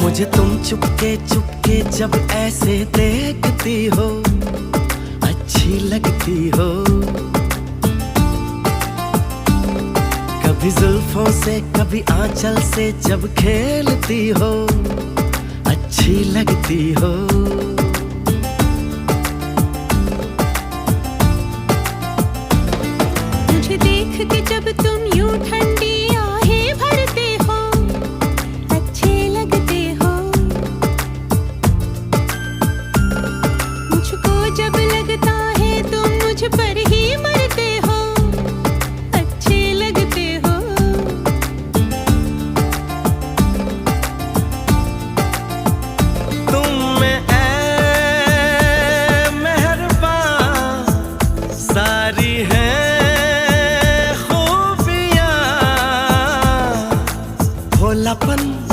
मुझे तुम चुपके चुपके जब ऐसे देखती हो, अच्छी लगती हो। कभी जुल्फों से कभी आंचल से जब खेलती हो, अच्छी लगती हो। मुझे देख के जब तुम यूं ठंडा